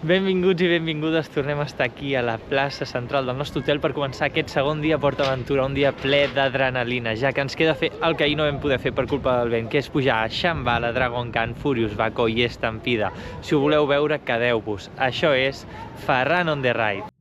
Benvinguts i benvingudes, tornem a estar aquí a la plaça central del nostre hotel per començar aquest segon dia a PortAventura, un dia ple d'adrenalina, ja que ens queda fer el que ahir no vam poder fer per culpa del vent, que és pujar a Shambhala, Dragon Khan, Furious Baco i Estampida. Si ho voleu veure, quedeu-vos. Això és Ferran on the Ride.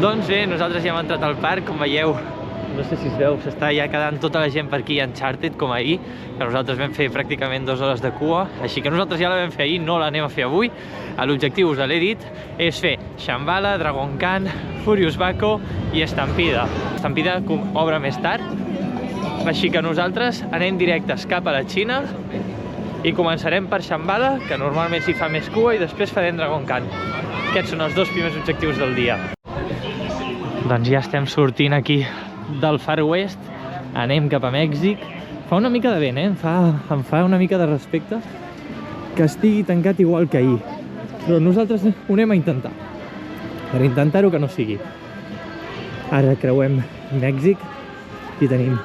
Doncs bé, nosaltres ja hem entrat al parc, com veieu, no sé si es veu, s'està ja quedant tota la gent per aquí Uncharted, com ahir, que nosaltres vam fer pràcticament 2 hores de cua, així que nosaltres ja la vam fer ahir, no l'anem a fer avui. L'objectiu, us l'he dit, és fer Shambhala, Dragon Khan, Furious Baco i Estampida. Estampida obre més tard, així que nosaltres anem directes cap a la Xina i començarem per Shambhala, que normalment s'hi fa més cua, i després farem Dragon Khan. Aquests són els 2 primers objectius del dia. Doncs ja estem sortint aquí del Far West, anem cap a Mèxic. Fa una mica de vent, em fa una mica de respecte que estigui tancat igual que ahir. Però nosaltres ho anem a intentar, per intentar-ho que no sigui. Ara creuem Mèxic i tenim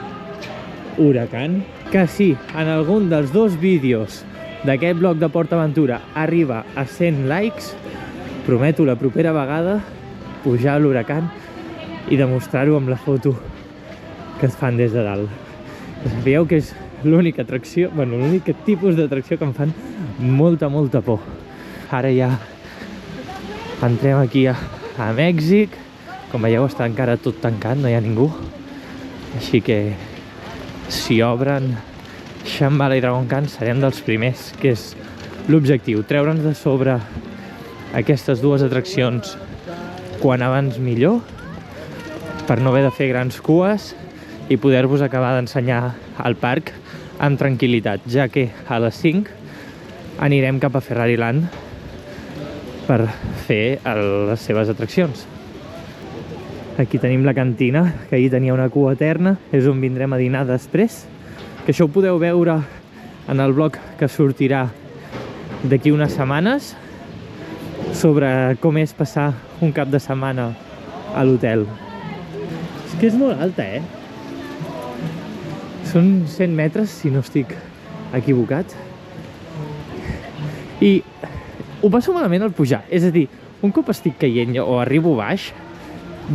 Huracán, que si en algun dels 2 vídeos d'aquest blog de PortAventura arriba a 100 likes, prometo la propera vegada pujar a l'Huracán i demostrar-ho amb la foto que es fan des de dalt. Veieu que és l'única atracció, bueno, l'únic tipus d'atracció que em fan molta por. Ara ja entrem aquí a Mèxic. Com veieu, està encara tot tancat, no hi ha ningú. Així que si obren Shambhala i Dragon Khan serem dels primers, que és l'objectiu, treure'ns de sobre aquestes 2 atraccions quan abans millor, per no haver de fer grans cues i poder-vos acabar d'ensenyar el parc amb tranquil·litat, ja que a les 5 anirem cap a Ferrariland per fer les seves atraccions. Aquí tenim la cantina, que ahir tenia una cua eterna, és on vindrem a dinar després, que això ho podeu veure en el blog que sortirà d'aquí unes setmanes sobre com és passar un cap de setmana a l'hotel. És que és molt alta, Són 100 metres, si no estic equivocat. I ho passo malament al pujar, és a dir, un cop estic caient o arribo baix,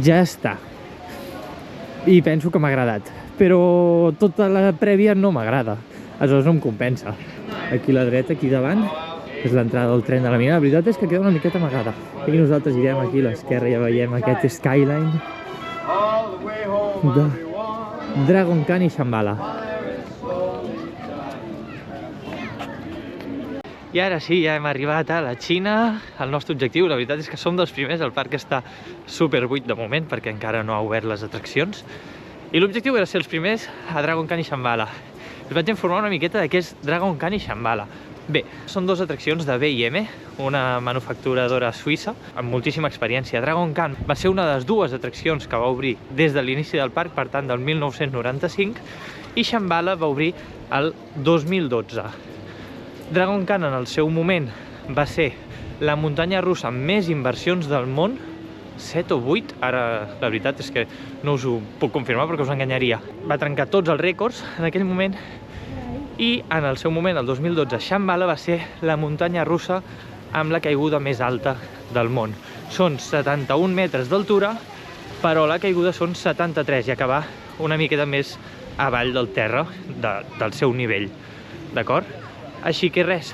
ja està. I penso que m'ha agradat, però tota la prèvia no m'agrada, aleshores no em compensa. Aquí a la dreta, aquí davant, és l'entrada del tren de la mina. La veritat és que queda una miqueta amagada. Aquí nosaltres irem aquí a l'esquerra, ja veiem aquest skyline de Dragon Khan i Shambhala. I ara sí, ja hem arribat a la Xina, el nostre objectiu. La veritat és que som dels primers, el parc està super buit de moment perquè encara no ha obert les atraccions. I l'objectiu era ser els primers a Dragon Khan i Shambhala. Us vaig informar una miqueta de què és Dragon Khan i Shambhala. Bé, són 2 atraccions de B&M, una manufacturadora suïssa amb moltíssima experiència. Dragon Khan va ser una de les 2 atraccions que va obrir des de l'inici del parc, per tant del 1995, i Shambhala va obrir el 2012. Dragon Khan en el seu moment va ser la muntanya russa amb més inversions del món, 7 o 8, ara la veritat és que no us ho puc confirmar perquè us enganyaria. Va trencar tots els rècords en aquell moment. I en el seu moment, el 2012, Shambhala va ser la muntanya russa amb la caiguda més alta del món. Són 71 metres d'altura, però la caiguda són 73 i acabar una miqueta més avall del terra, del seu nivell. D'acord? Així que res,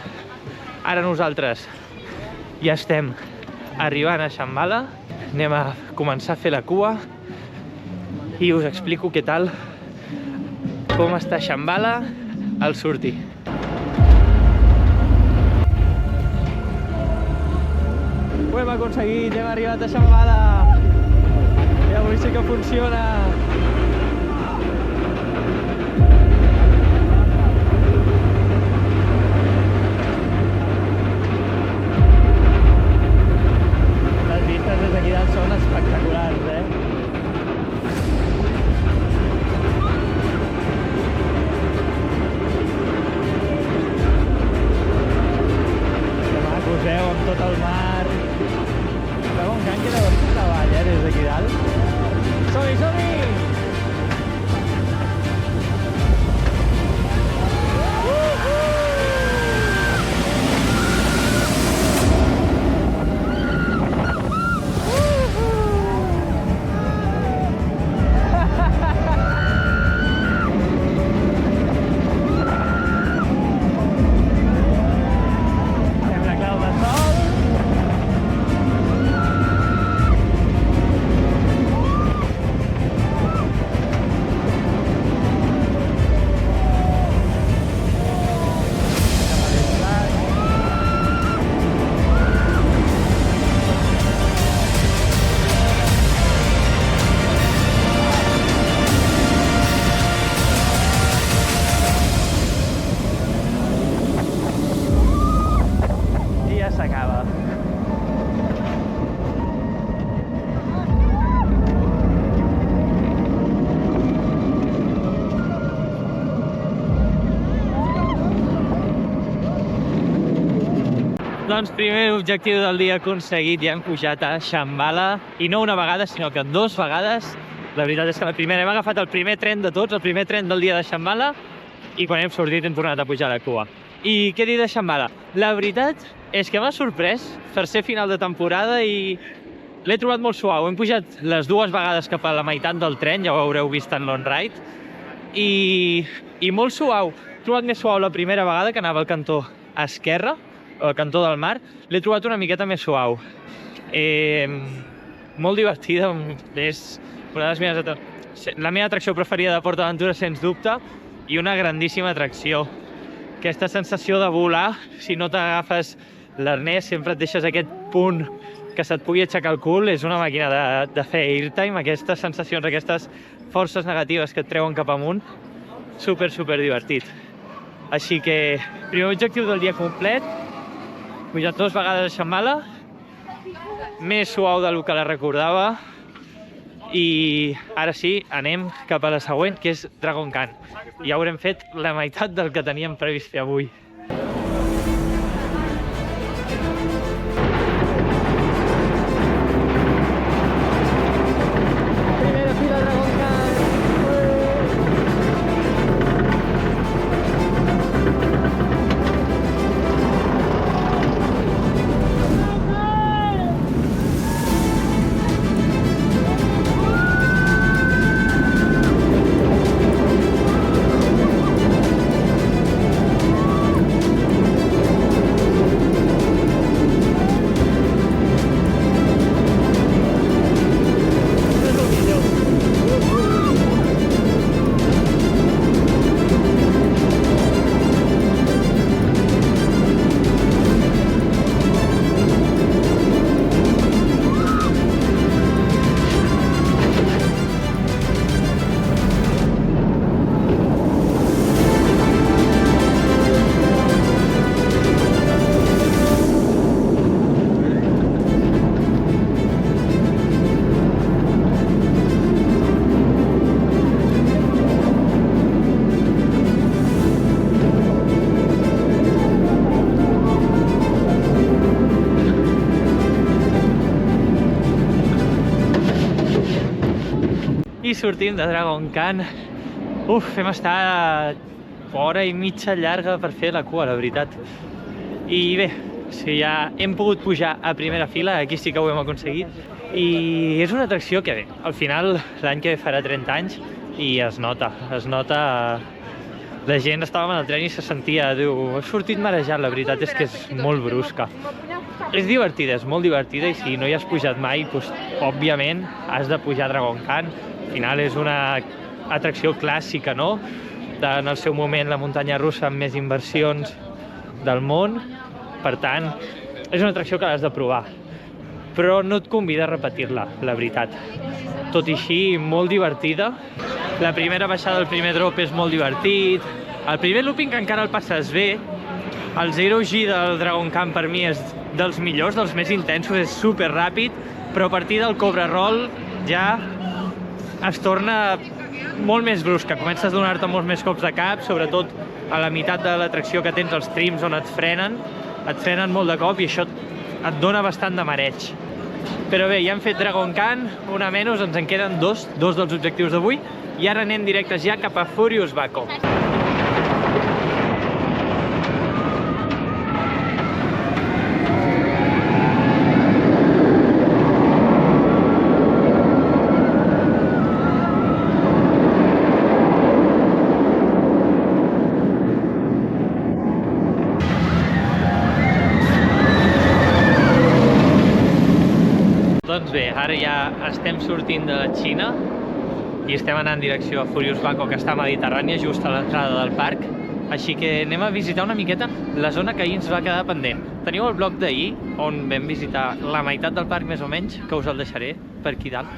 ara nosaltres ja estem arribant a Shambhala, anem a començar a fer la cua i us explico què tal, com està Shambhala al sortir. Ho hem aconseguit, hem arribat a Shambhala! avui sí que funciona! Les vistes des d'aquí dalt són espectaculars, eh? Poseu amb tot el mar. Dragon Khan queda bastant avall, des d'aquí dalt. Som-hi, som-hi! S'acaba. Doncs primer objectiu del dia aconseguit, ja hem pujat a Shambhala, i no una vegada, sinó que 2 vegades. La veritat és que la primera hem agafat el primer tren de tots, el primer tren del dia de Shambhala, i quan hem sortit hem tornat a pujar a la cua. I què dir de Shambhala? La veritat és que m'ha sorprès per ser final de temporada i l'he trobat molt suau. Hem pujat les 2 vegades cap a la meitat del tren, ja ho haureu vist en l'on-ride, i molt suau. He trobat més suau la primera vegada, que anava al cantó esquerre, al cantó del mar. L'he trobat una miqueta més suau. Molt divertida, és una de les meves la meva atracció preferida de PortAventura, sens dubte, i una grandíssima atracció. Aquesta sensació de volar, si no t'agafes l'arnès, sempre et deixes aquest punt que se't pugui aixecar el cul, és una màquina de fer airtime, aquestes sensacions, aquestes forces negatives que et treuen cap amunt, super divertit. Així que, primer objectiu del dia complet, pujat 2 vegades a Shambhala, més suau del que la recordava, i ara sí, anem cap a la següent, que és Dragon Khan. Ja haurem fet la meitat del que teníem previst fer avui. Primera fila Dragon Khan! I sortim de Dragon Khan. Hem estat hora i mitja llarga per fer la cua, la veritat. I bé, ja hem pogut pujar a primera fila, aquí sí que ho hem aconseguit. I és una atracció que bé, al final l'any que ve farà 30 anys i es nota. La gent estàvem en el tren i se sentia, diu, he sortit marejat, la veritat és que és molt brusca. És divertida, és molt divertida, i si no hi has pujat mai, doncs, òbviament has de pujar a Dragon Khan. Al final és una atracció clàssica, no? En el seu moment la muntanya russa amb més inversions del món. Per tant, és una atracció que l'has de provar. però no et convida a repetir-la, la veritat. Tot i així, molt divertida. La primera baixada, el primer drop és molt divertit. El primer looping encara el passes bé. El Zero G del Dragon Khan per mi és dels millors, dels més intensos, és super ràpid, però a partir del Cobra Roll ja es torna molt més brusca. Comences a donar-te molts més cops de cap, sobretot a la meitat de la tracció que tens els trims on et frenen molt de cop i això et dona bastant de mareig. Però bé, ja hem fet Dragon Khan, una menys, ens en queden dos dels objectius d'avui, i ara anem directes ja cap a Furious Baco. Doncs bé, ara ja estem sortint de la Xina i estem anant en direcció a Furious Baco, que està a Mediterrània, just a l'entrada del parc. Així que anem a visitar una miqueta la zona que ahir ens va quedar pendent. Teniu el blog d'ahir, on vam visitar la meitat del parc més o menys, que us el deixaré per aquí dalt.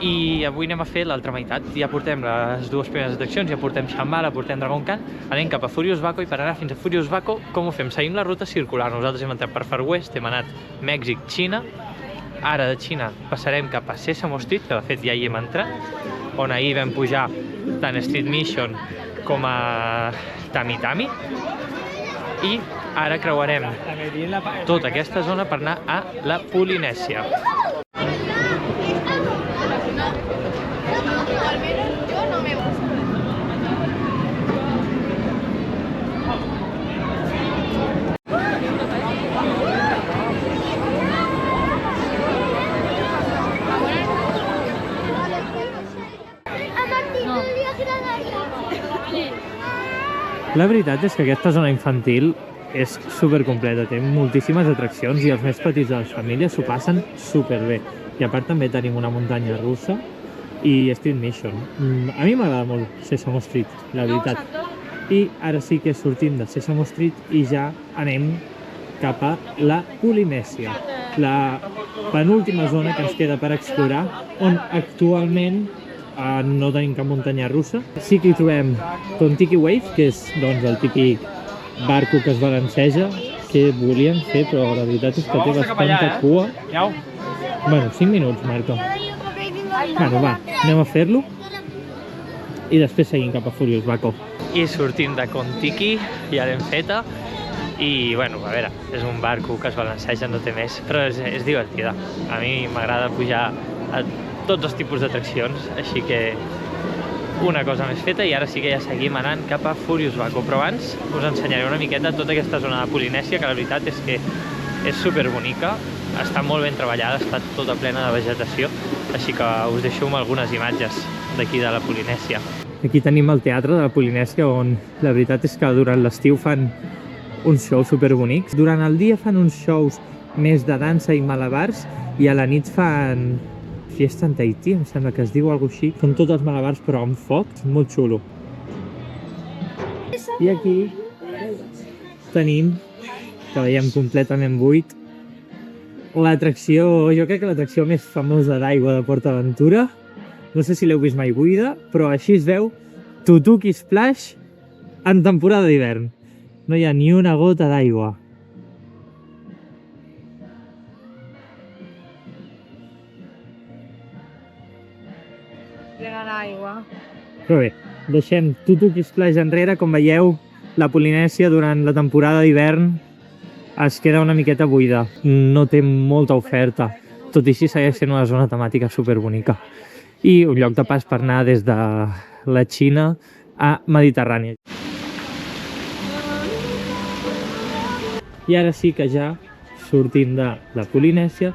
I avui anem a fer l'altra meitat. Ja portem les dues primeres atraccions, ja portem Shambhala, portem Dragon Khan. Anem cap a Furious Baco i per anar fins a Furious Baco, com ho fem? Seguim la ruta circular. Nosaltres hem entrat per Far West, hem anat Mèxic, Xina. Ara de Xina passarem cap a Sesame Street, que de fet ja hi hem entrat, on ahir vam pujar tant Street Mission com a Tami Tami. I ara creuarem tota aquesta zona per anar a la Polinèsia. La veritat és que aquesta zona infantil és supercompleta, té moltíssimes atraccions i els més petits de les famílies s'ho passen superbé. I a part també tenim una muntanya russa i Street Mission. A mi m'agrada molt Sesame Street, la veritat. I ara sí que sortim de Sesame Street i ja anem cap a la Polinèsia, la penúltima zona que ens queda per explorar, on actualment no tenim cap muntanya russa. Sí que hi trobem Kon-Tiki Wave, que és el típic barco que es balanceja, que volien fer, però la veritat és que té bastanta cua. Bueno, 5 minuts, marca. Bueno, va, anem a fer-lo i després seguim cap a Furious Baco. I sortim de Kon-Tiki, ja l'hem feta, i bueno, a veure, és un barco que es balanceja, no té més, però és divertida. A mi m'agrada pujar a tots els tipus d'atraccions, així que una cosa més feta i ara sí que ja seguim anant cap a Furious Baco. Però abans us ensenyaré una miqueta tota aquesta zona de Polinèsia, que la veritat és que és superbonica, està molt ben treballada, està tota plena de vegetació, així que us deixo amb algunes imatges d'aquí de la Polinèsia. Aquí tenim el teatre de la Polinèsia, on la veritat és que durant l'estiu fan uns shows superbonics. Durant el dia fan uns shows més de dansa i malabars i a la nit fan Fiesta en Tahití, em sembla que es diu alguna cosa així. Són tots els malabars però amb foc, molt xulo. I aquí tenim, que veiem completament buit, l'atracció, jo crec que l'atracció més famosa d'aigua de PortAventura. No sé si l'heu vist mai buida, però així es veu Tutuki Splash en temporada d'hivern. No hi ha ni una gota d'aigua. Però bé, deixem Tutuki Splash enrere. Com veieu, la Polinèsia durant la temporada d'hivern es queda una miqueta buida. No té molta oferta, tot i així segueix sent una zona temàtica superbonica. I un lloc de pas per anar des de la Xina a Mediterrània. I ara sí que ja sortim de la Polinèsia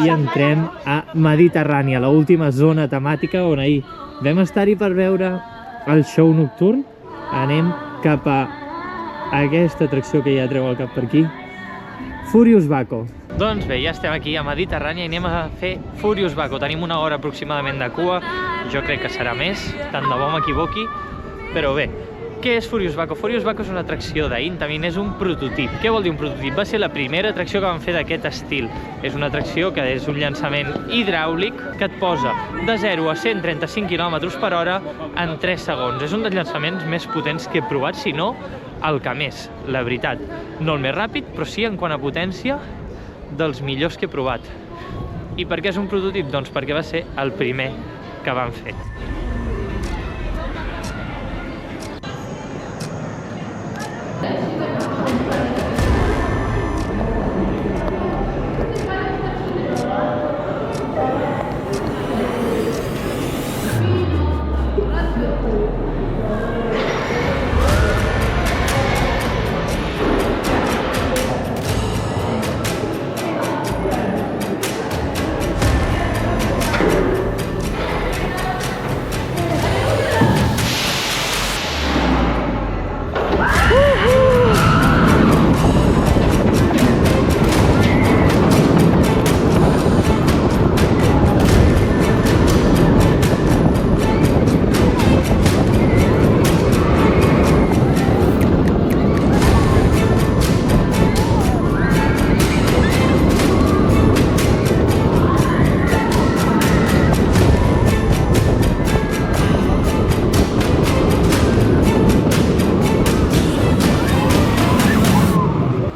i entrem a Mediterrània, l'última zona temàtica on ahir vam estar-hi per veure el show nocturn. Anem cap a aquesta atracció que ja treu el cap per aquí, Furious Baco. Doncs bé, ja estem aquí a Mediterrània i anem a fer Furious Baco. Tenim una hora aproximadament de cua, jo crec que serà més, tant de bo m'equivoqui, però bé, Què és Furious Baco? Furious Baco és una atracció d'Intamin, és un prototip. Què vol dir un prototip? Va ser la primera atracció que van fer d'aquest estil. És una atracció que és un llançament hidràulic que et posa de 0 a 135 km/h en 3 segons. És un dels llançaments més potents que he provat, si no el que més, la veritat. No el més ràpid, però sí en quant a potència dels millors que he provat. I per què és un prototip? Doncs perquè va ser el primer que van fer.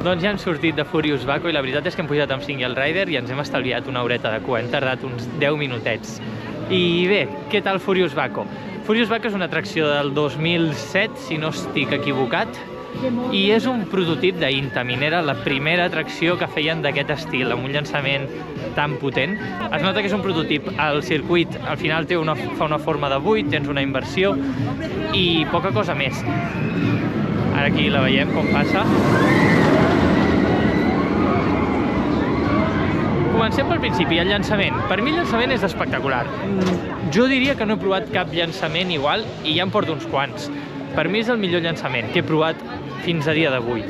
Doncs ja hem sortit de Furious Baco i la veritat és que hem pujat amb Single Rider i ens hem estalviat una horeta de cua, hem tardat uns 10 minutets. I bé, què tal Furious Baco? Furious Baco és una atracció del 2007, si no estic equivocat, i és un prototip d'Intamin, era la primera atracció que feien d'aquest estil, amb un llançament tan potent. Es nota que és un prototip, el circuit al final fa una forma de buit, tens una inversió i poca cosa més. Ara aquí la veiem com passa. Comencem pel principi, el llançament. Per mi el llançament és espectacular. Jo diria que no he provat cap llançament igual i ja em porto uns quants. Per mi és el millor llançament que he provat fins a dia d'avui.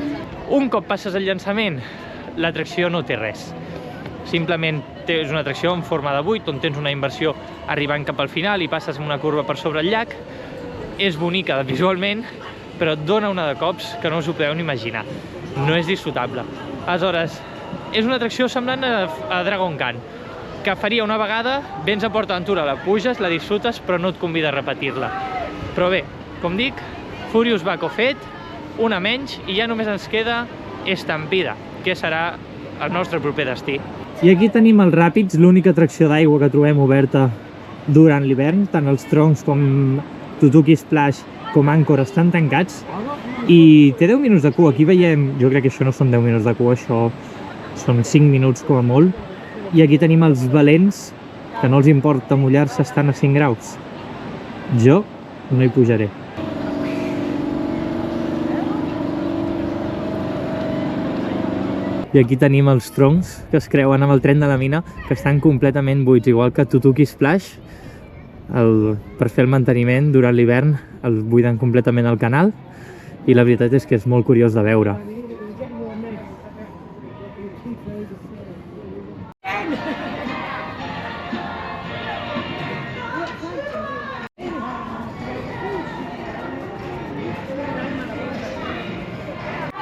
Un cop passes el llançament, l'atracció no té res. Simplement és una atracció en forma de buit, on tens una inversió arribant cap al final i passes una curva per sobre el llac. És bonica visualment, però et dona una de cops que no us ho podeu ni imaginar. No és disfrutable. Aleshores, és una atracció semblant a Dragon Khan, que faria una vegada, vens a PortAventura, la puges, la disfrutes, però no et convida a repetir-la. Però bé, com dic, Furious Baco fet, una menys, i ja només ens queda Estampida, que serà el nostre proper destí. I aquí tenim els Ràpids, l'única atracció d'aigua que trobem oberta durant l'hivern. Tant els troncs com Tutuki Splash com Anchor estan tancats i té 10 minuts de cua. Aquí veiem, jo crec que això no són 10 minuts de cua, això són 5 minuts com a molt. I aquí tenim els valents, que no els importa mullar-se, estan a 5 graus. Jo no hi pujaré. I aquí tenim els troncs que es creuen amb el tren de la mina, que estan completament buits, igual que Tutuki Splash. Per fer el manteniment durant l'hivern el buiden completament al canal i la veritat és que és molt curiós de veure.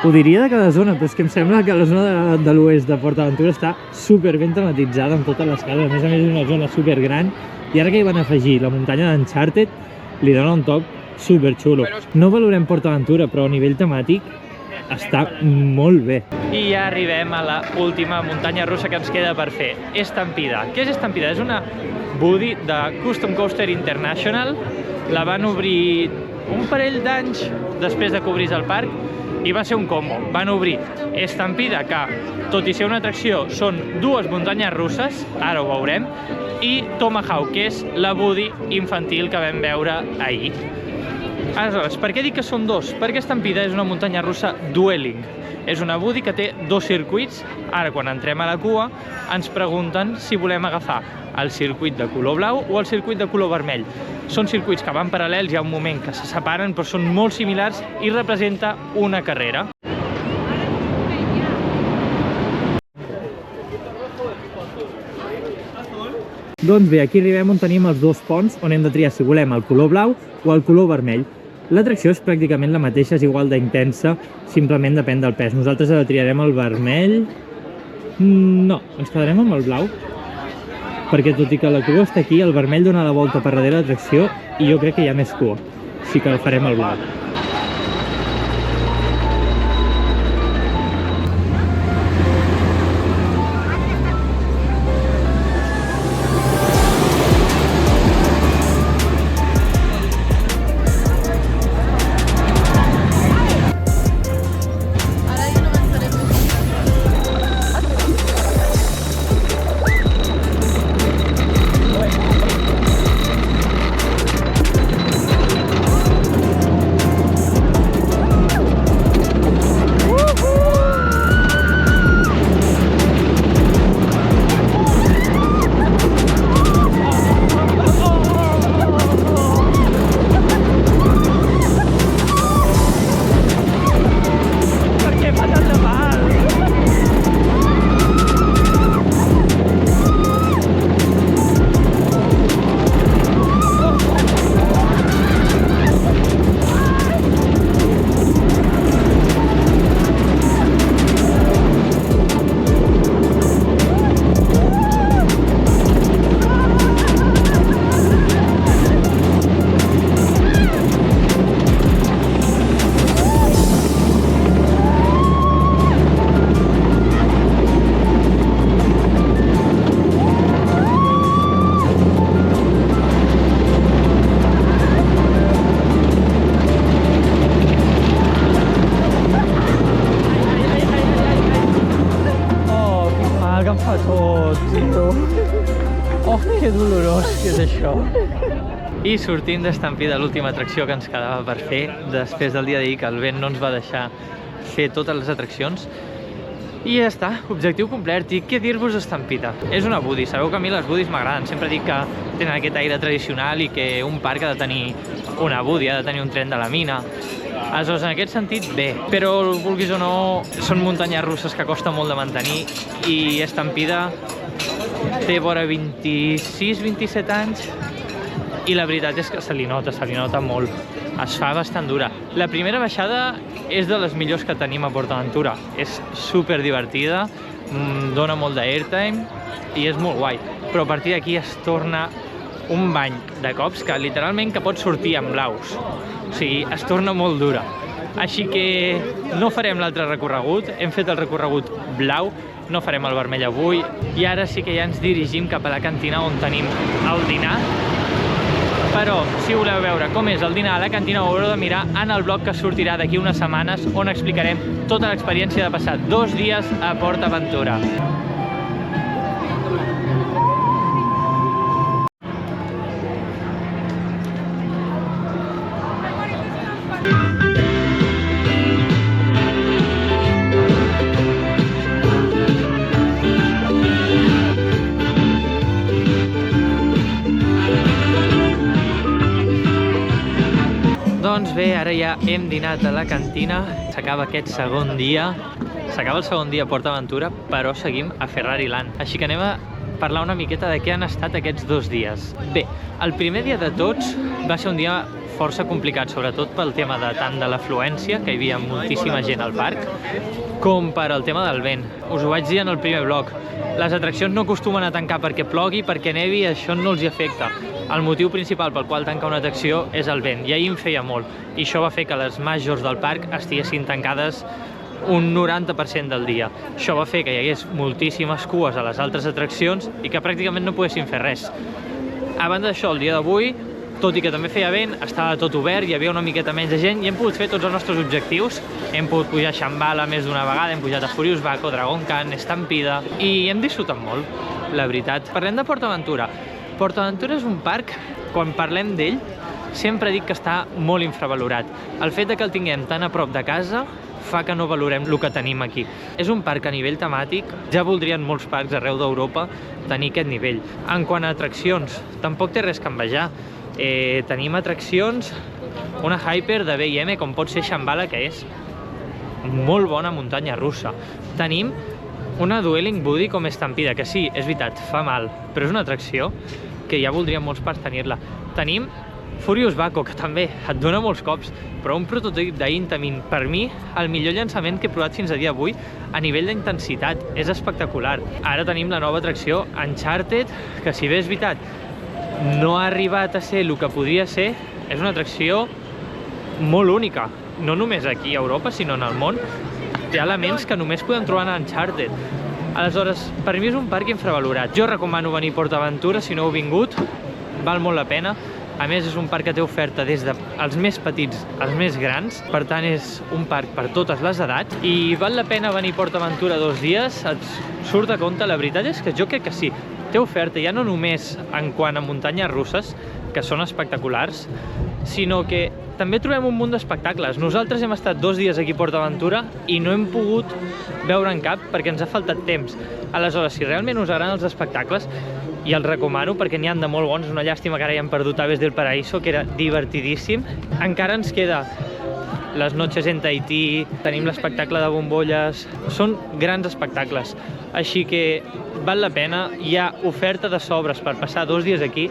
Ho diria de cada zona, però és que em sembla que la zona de l'oest de PortAventura està super ben tematitzada amb totes les cases. A més és una zona super gran i ara que hi van afegir la muntanya d'Uncharted li dona un toc super xulo. No valorem PortAventura, però a nivell temàtic està molt bé. I ja arribem a l'última muntanya russa que ens queda per fer, Estampida. Què és Estampida? És una Buddy de Custom Coaster International. La van obrir un parell d'anys després de que obrís el parc i va ser un combo. Van obrir Estampida, que tot i ser una atracció són dues muntanyes russes, ara ho veurem, i Tomahawk, que és la Buddy infantil que vam veure ahir. Aleshores, per què dic que són dos? Perquè Estampida és una muntanya russa dueling. És una Buddy que té dos circuits. Ara, quan entrem a la cua, ens pregunten si volem agafar el circuit de color blau o el circuit de color vermell. Són circuits que van paral·lels, hi ha un moment que se separen, però són molt similars i representa una carrera. Doncs bé, aquí arribem on tenim els dos ponts, on hem de triar si volem el color blau o el color vermell. L'atracció és pràcticament la mateixa, és igual d'intensa, simplement depèn del pes. Nosaltres ara triarem el vermell. No, ens quedarem amb el blau, perquè tot i que la cua està aquí, el vermell dona la volta per darrere l'atracció i jo crec que hi ha més cua, així que el farem el blau. Que dolorós que és això. I sortim d'Estampida, l'última atracció que ens quedava per fer després del dia d'ahir, que el vent no ens va deixar fer totes les atraccions. I ja està, objectiu complert. I què dir-vos d'Estampida? És una buddy, sabeu que a mi les buddies m'agraden. Sempre dic que tenen aquest aire tradicional i que un parc ha de tenir una buddy, ha de tenir un tren de la mina. Aleshores, en aquest sentit, bé. Però, vulguis o no, són muntanyes russes que costa molt de mantenir i Estampida té vora 26-27 anys i la veritat és que se li nota molt. Es fa bastant dura. La primera baixada és de les millors que tenim a PortAventura. És super divertida, dona molt d'airtime i és molt guai. Però a partir d'aquí es torna un bany de cops que literalment que pots sortir amb blaus. O sigui, es torna molt dura. Així que no farem l'altre recorregut, hem fet el recorregut blau, no farem el vermell avui i ara sí que ja ens dirigim cap a la cantina on tenim el dinar. Però si voleu veure com és el dinar a la cantina ho haureu de mirar en el blog que sortirà d'aquí unes setmanes on explicarem tota l'experiència de passar 2 dies a PortAventura. Doncs bé, ara ja hem dinat a la cantina, s'acaba aquest segon dia, s'acaba el segon dia a PortAventura, però seguim a Ferrari Land. Així que anem a parlar una miqueta de què han estat aquests 2 dies. Bé, el primer dia de tots va ser un dia força complicat, sobretot pel tema tant de l'afluència, que hi havia moltíssima gent al parc, com per al tema del vent. Us ho vaig dir en el primer vlog. Les atraccions no acostumen a tancar perquè plogui, perquè nevi, això no els hi afecta. El motiu principal pel qual tanca una atracció és el vent, i ahir en feia molt. I això va fer que les majors del parc estiguessin tancades un 90% del dia. Això va fer que hi hagués moltíssimes cues a les altres atraccions i que pràcticament no poguessin fer res. A banda d'això, el dia d'avui, tot i que també feia vent, estava tot obert, hi havia una miqueta menys de gent i hem pogut fer tots els nostres objectius. Hem pogut pujar a Shambhala més d'una vegada, hem pujat a Furious Baco, Dragon Khan, Estampida i hem disfrutat molt, la veritat. Parlem de PortAventura. PortAventura és un parc, quan parlem d'ell, sempre dic que està molt infravalorat. El fet que el tinguem tan a prop de casa fa que no valorem el que tenim aquí. És un parc a nivell temàtic, ja voldrien molts parcs arreu d'Europa tenir aquest nivell. En quant a atraccions, tampoc té res que envejar. Tenim atraccions, una Hyper de B&M, com pot ser Shambhala, que és molt bona muntanya russa. Tenim una Dueling Buddy com Estampida, que sí, és veritat, fa mal, però és una atracció que ja voldrien molts parcs tenir-la. Tenim Furious Baco, que també et dona molts cops, però un prototip d'Intamin, per mi, el millor llançament que he provat fins a dia d'avui a nivell d'intensitat. És espectacular. Ara tenim la nova atracció Uncharted, que si bé és veritat, no ha arribat a ser el que podria ser, és una atracció molt única. No només aquí a Europa, sinó en el món. Té elements que només podem trobar en Uncharted. Aleshores, per mi és un parc infravalorat. Jo recomano venir a PortAventura, si no heu vingut, val molt la pena. A més, és un parc que té oferta des dels més petits als més grans, per tant és un parc per totes les edats i val la pena venir a PortAventura 2 dies, et surt a compte. La veritat és que jo crec que sí, té oferta ja no només en quant a muntanyes russes, que són espectaculars, sinó que també trobem un munt d'espectacles. Nosaltres hem estat 2 dies aquí a PortAventura i no hem pogut veure'n cap perquè ens ha faltat temps. Aleshores, si realment us agraden els espectacles, i els recomano perquè n'hi ha de molt bons. Una llàstima que ara ja hem perdut Aves del Paraíso, que era divertidíssim. Encara ens queda les Noches en Tahití, tenim l'espectacle de bombolles, són grans espectacles, així que val la pena. Hi ha oferta de sobres per passar 2 dies aquí,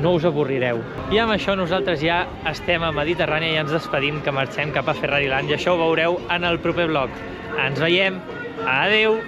no us avorrireu. I amb això nosaltres ja estem a Mediterrània i ens despedim, que marxem cap a Ferrariland, i això ho veureu en el proper vlog. Ens veiem, adeu!